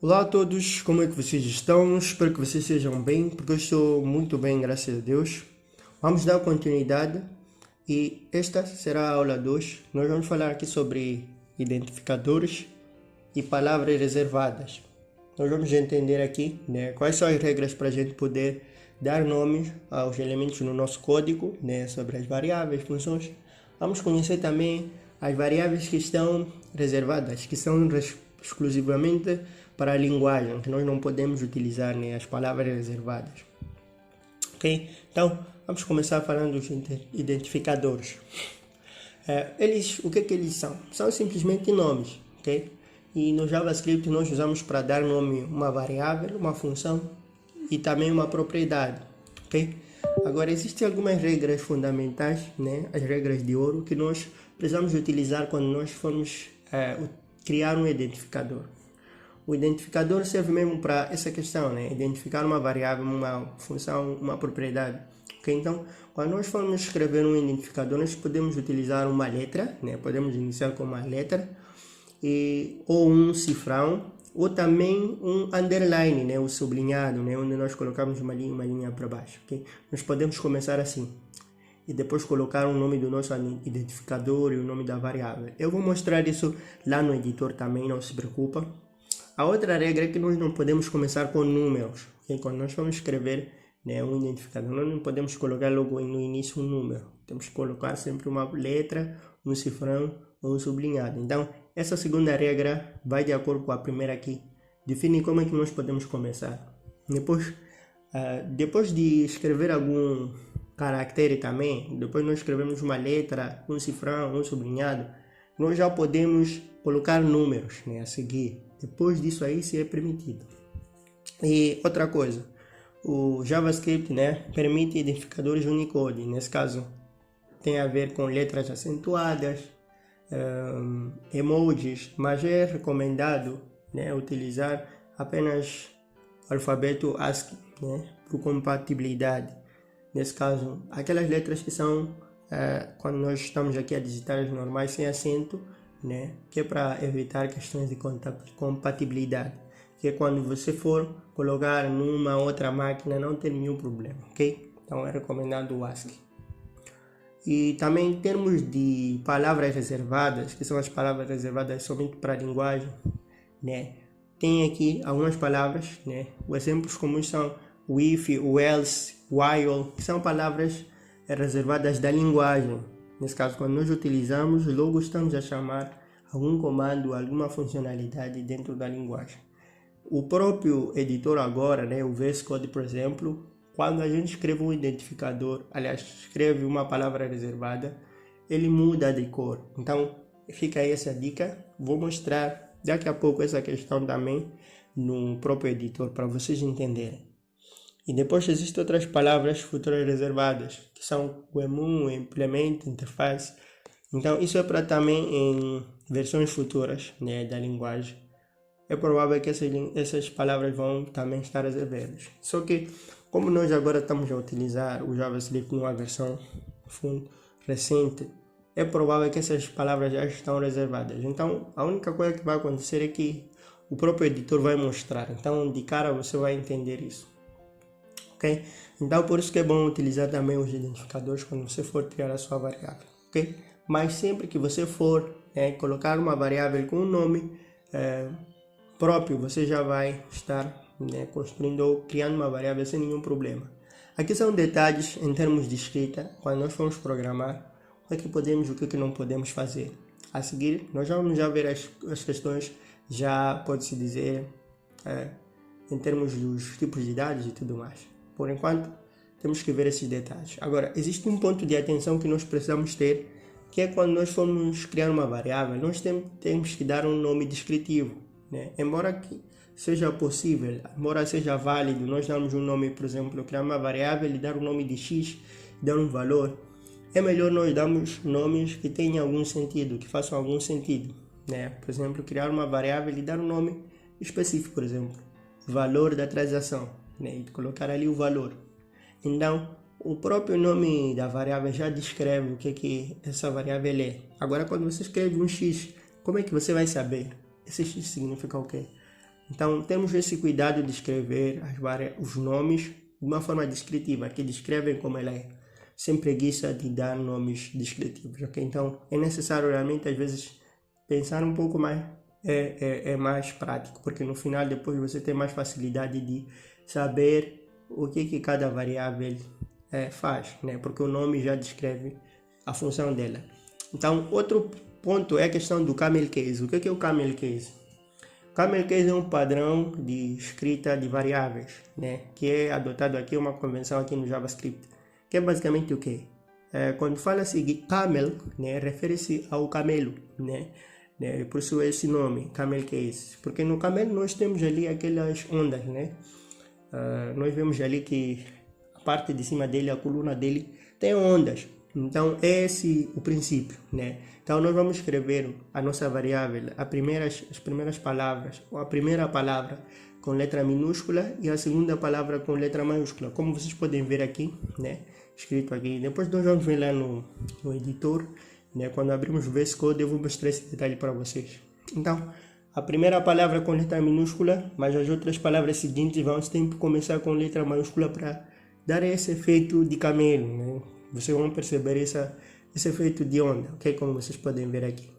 Olá a todos, como é que vocês estão? Espero que vocês sejam bem, porque eu estou muito bem, graças a Deus. Vamos dar continuidade e esta será a aula 2. Nós vamos falar aqui sobre identificadores e palavras reservadas. Nós vamos entender aqui, quais são as regras para a gente poder dar nomes aos elementos no nosso código, sobre as variáveis, funções. Vamos conhecer também as variáveis que estão reservadas, que são exclusivamente para a linguagem, que nós não podemos utilizar as palavras reservadas. Ok? Então, vamos começar falando dos identificadores. O que eles são? São simplesmente nomes, ok? E no JavaScript nós usamos para dar nome uma variável, uma função e também uma propriedade, ok? Agora, existem algumas regras fundamentais, as regras de ouro, que nós precisamos utilizar quando nós formos criar um identificador. O identificador serve mesmo para essa questão, identificar uma variável, uma função, uma propriedade. Okay? Então, quando nós formos escrever um identificador, nós podemos utilizar uma letra, podemos iniciar com uma letra, ou um cifrão, ou também um underline, o sublinhado, onde nós colocamos uma linha para baixo. Okay? Nós podemos começar assim, e depois colocar o nome do nosso identificador e o nome da variável. Eu vou mostrar isso lá no editor também, não se preocupa. A outra regra é que nós não podemos começar com números. Okay? Quando nós vamos escrever um identificador, nós não podemos colocar logo no início um número. Temos que colocar sempre uma letra, um cifrão ou um sublinhado. Então, essa segunda regra vai de acordo com a primeira aqui. Define como é que nós podemos começar. Depois de escrever algum caractere também, depois nós escrevemos uma letra, um cifrão, um sublinhado, nós já podemos colocar números a seguir. Depois disso aí, se é permitido. E outra coisa, o JavaScript permite identificadores Unicode. Nesse caso, tem a ver com letras acentuadas, emojis, mas é recomendado utilizar apenas alfabeto ASCII por compatibilidade. Nesse caso, aquelas letras que são, quando nós estamos aqui a digitar as normais sem acento, que é para evitar questões de compatibilidade, que é quando você for colocar numa outra máquina não tem nenhum problema, ok? Então é recomendado o ASCII. E também em termos de palavras reservadas, que são as palavras reservadas somente para a linguagem, tem aqui algumas palavras, os exemplos comuns são o if, o else, while, que são palavras reservadas da linguagem. Nesse caso, quando nós utilizamos, logo estamos a chamar algum comando, alguma funcionalidade dentro da linguagem. O próprio editor agora, o VS Code, por exemplo, quando a gente escreve um identificador, aliás, escreve uma palavra reservada, ele muda de cor. Então, fica aí essa dica. Vou mostrar daqui a pouco essa questão também no próprio editor, para vocês entenderem. E depois existem outras palavras futuras reservadas, que são o emu, implement, interface. Então, isso é para também em versões futuras da linguagem. É provável que essas palavras vão também estar reservadas. Só que, como nós agora estamos a utilizar o JavaScript numa versão recente, é provável que essas palavras já estão reservadas. Então, a única coisa que vai acontecer é que o próprio editor vai mostrar. Então, de cara você vai entender isso. Okay? Então, por isso que é bom utilizar também os identificadores quando você for criar a sua variável. Okay? Mas sempre que você for colocar uma variável com um nome próprio, você já vai estar construindo ou criando uma variável sem nenhum problema. Aqui são detalhes em termos de escrita, quando nós formos programar, o que podemos e o que não podemos fazer. A seguir, nós vamos ver as questões, já pode-se dizer, em termos dos tipos de dados e tudo mais. Por enquanto, temos que ver esses detalhes. Agora, existe um ponto de atenção que nós precisamos ter, que é quando nós formos criar uma variável, nós temos que dar um nome descritivo. Embora que seja possível, embora seja válido, nós darmos um nome, por exemplo, criar uma variável e dar um nome de x, dar um valor, é melhor nós darmos nomes que tenham algum sentido, que façam algum sentido. Por exemplo, criar uma variável e dar um nome específico, por exemplo, valor da transação, e colocar ali o valor. Então, o próprio nome da variável já descreve o que essa variável é. Agora, quando você escreve um x, como é que você vai saber? Esse x significa o quê? Então, temos esse cuidado de escrever os nomes de uma forma descritiva, que descrevem como ela é, sem preguiça de dar nomes descritivos, ok? Então, é necessário realmente, às vezes, pensar um pouco mais, é mais prático, porque no final, depois, você tem mais facilidade de saber o que cada variável faz, né? Porque o nome já descreve a função dela. Então, outro ponto é a questão do camel case. O que é o camel case? O camel case é um padrão de escrita de variáveis, né? Que é adotado aqui, uma convenção aqui no JavaScript, que é basicamente o quê? Quando fala-se camel, né, refere-se ao camelo, né? Por isso esse nome, camel case, porque no camelo nós temos ali aquelas ondas, né? Nós vemos ali que a parte de cima dele, a coluna dele, tem ondas. Então, esse é o princípio, né? Então, nós vamos escrever a nossa variável, as primeiras palavras, ou a primeira palavra com letra minúscula e a segunda palavra com letra maiúscula, como vocês podem ver aqui, né? Escrito aqui. Depois nós vamos ver lá no editor, né? Quando abrimos o VS Code, eu vou mostrar esse detalhe para vocês. Então, a primeira palavra com letra minúscula, mas as outras palavras seguintes vão sempre começar com letra maiúscula para dar esse efeito de camelo, né? Vocês vão perceber esse efeito de onda, ok? Como vocês podem ver aqui.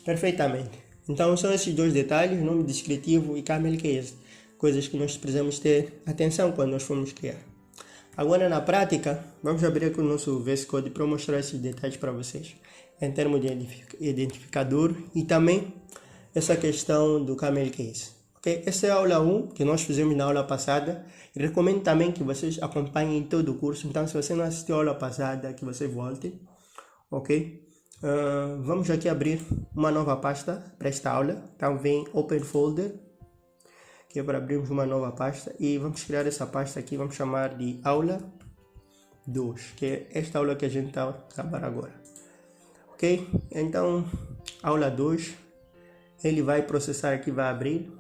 Perfeitamente. Então, são esses dois detalhes, nome descritivo e camel case, coisas que nós precisamos ter atenção quando nós formos criar. Agora, na prática, vamos abrir aqui o nosso VS Code para mostrar esses detalhes para vocês, em termos de identificador e também essa questão do camel case. Okay? Essa é a aula 1 que nós fizemos na aula passada. E recomendo também que vocês acompanhem todo o curso. Então, se você não assistiu a aula passada, que você volte. Ok? Vamos aqui abrir uma nova pasta para esta aula. Então, vem Open Folder, que é para abrirmos uma nova pasta. E vamos criar essa pasta aqui, vamos chamar de Aula 2, que é esta aula que a gente está a acabar agora. Ok? Então, Aula 2, ele vai processar aqui, vai abrir.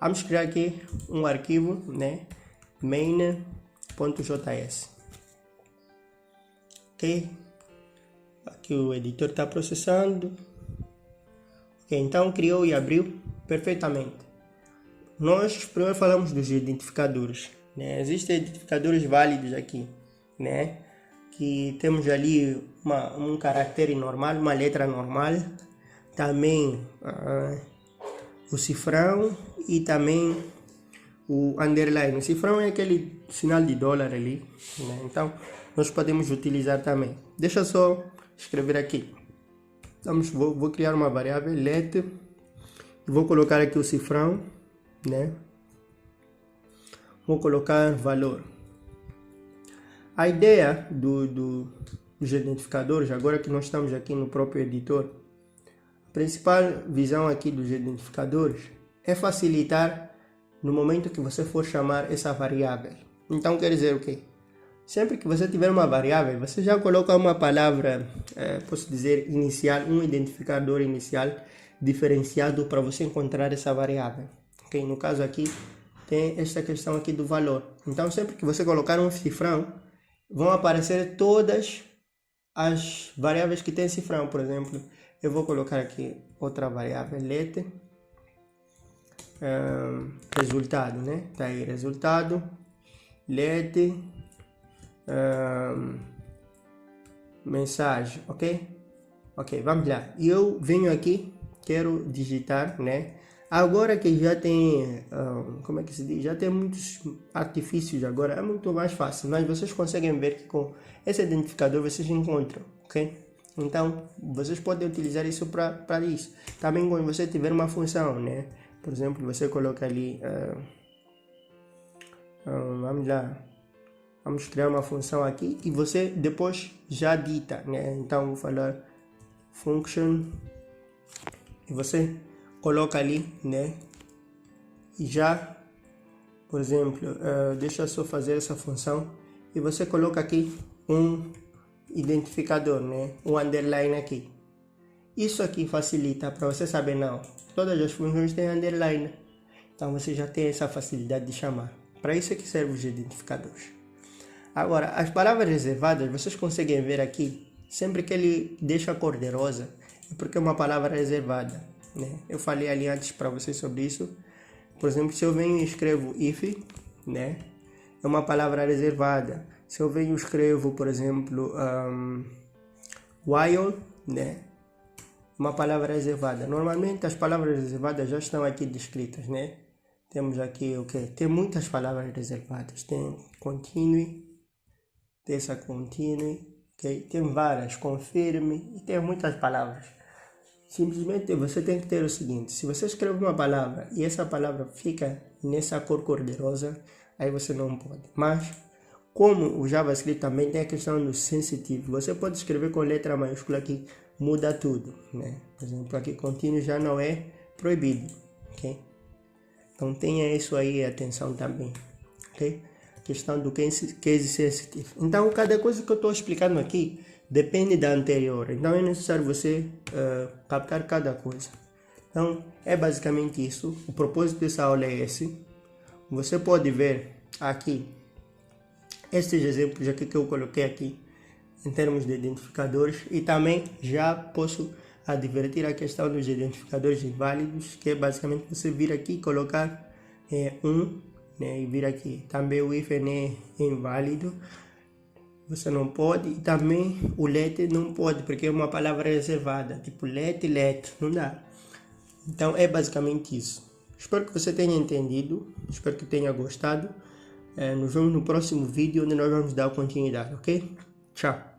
Vamos criar aqui um arquivo, né? main.js. Ok? Aqui o editor está processando. Ok, então criou e abriu perfeitamente. Nós primeiro falamos dos identificadores, né? Existem identificadores válidos aqui, né? Que temos ali um caractere normal, uma letra normal, também o cifrão e também o underline. O cifrão é aquele sinal de dólar ali, né? Então nós podemos utilizar também. Deixa só escrever aqui. Vou criar uma variável let e vou colocar aqui o cifrão, né? Vou colocar valor. A ideia dos identificadores, agora que nós estamos aqui no próprio editor, a principal visão aqui dos identificadores é facilitar no momento que você for chamar essa variável. Então quer dizer o quê? Sempre que você tiver uma variável, você já coloca uma palavra, posso dizer, inicial, um identificador inicial diferenciado para você encontrar essa variável. Okay? No caso aqui, tem esta questão aqui do valor. Então sempre que você colocar um cifrão, vão aparecer todas as variáveis que tem cifrão. Por exemplo, eu vou colocar aqui outra variável, let, resultado, né? Tá aí, resultado, let, mensagem, ok? Ok, vamos lá. Eu venho aqui, quero digitar, né? Agora que já tem, como é que se diz? Já tem muitos artifícios agora, é muito mais fácil. Mas vocês conseguem ver que com esse identificador vocês encontram, ok? Então, vocês podem utilizar isso para isso. Também quando você tiver uma função, né? Por exemplo, você coloca ali, vamos lá, vamos criar uma função aqui e você depois já dita, né? Então, vou falar function e você coloca ali, né? E já, por exemplo, deixa eu só fazer essa função e você coloca aqui um identificador, né? Um underline aqui. Isso aqui facilita para você saber, não, todas as funções têm underline. Então você já tem essa facilidade de chamar. Para isso é que servem os identificadores. Agora, as palavras reservadas, vocês conseguem ver aqui, sempre que ele deixa a cor de rosa, é porque é uma palavra reservada. né? Eu falei ali antes para vocês sobre isso. Por exemplo, se eu venho e escrevo if, né? É uma palavra reservada. Se eu venho e escrevo, por exemplo, while, né? Uma palavra reservada. Normalmente as palavras reservadas já estão aqui descritas, né? Temos aqui o que? Tem muitas palavras reservadas. Tem continue, tem essa continue, okay? Tem várias, confirme, e tem muitas palavras. Simplesmente você tem que ter o seguinte: se você escreve uma palavra e essa palavra fica nessa cor cor-de-rosa, aí você não pode. Mas como o JavaScript também tem a questão do sensitive, você pode escrever com letra maiúscula que muda tudo, né? Por exemplo, aqui continue já não é proibido, ok? Então tenha isso aí, atenção também, ok? Questão do case sensitive. Então cada coisa que eu estou explicando aqui depende da anterior, então é necessário você captar cada coisa. Então é basicamente isso. O propósito dessa aula é esse. Você pode ver aqui estes exemplos aqui que eu coloquei aqui em termos de identificadores, e também já posso advertir a questão dos identificadores inválidos, que é basicamente você vir aqui e colocar né, e vir aqui. Também o if é inválido, você não pode, e também o let não pode, porque é uma palavra reservada, tipo let, não dá. Então é basicamente isso. Espero que você tenha entendido, espero que tenha gostado. Nos vemos no próximo vídeo, onde nós vamos dar continuidade, ok? Tchau!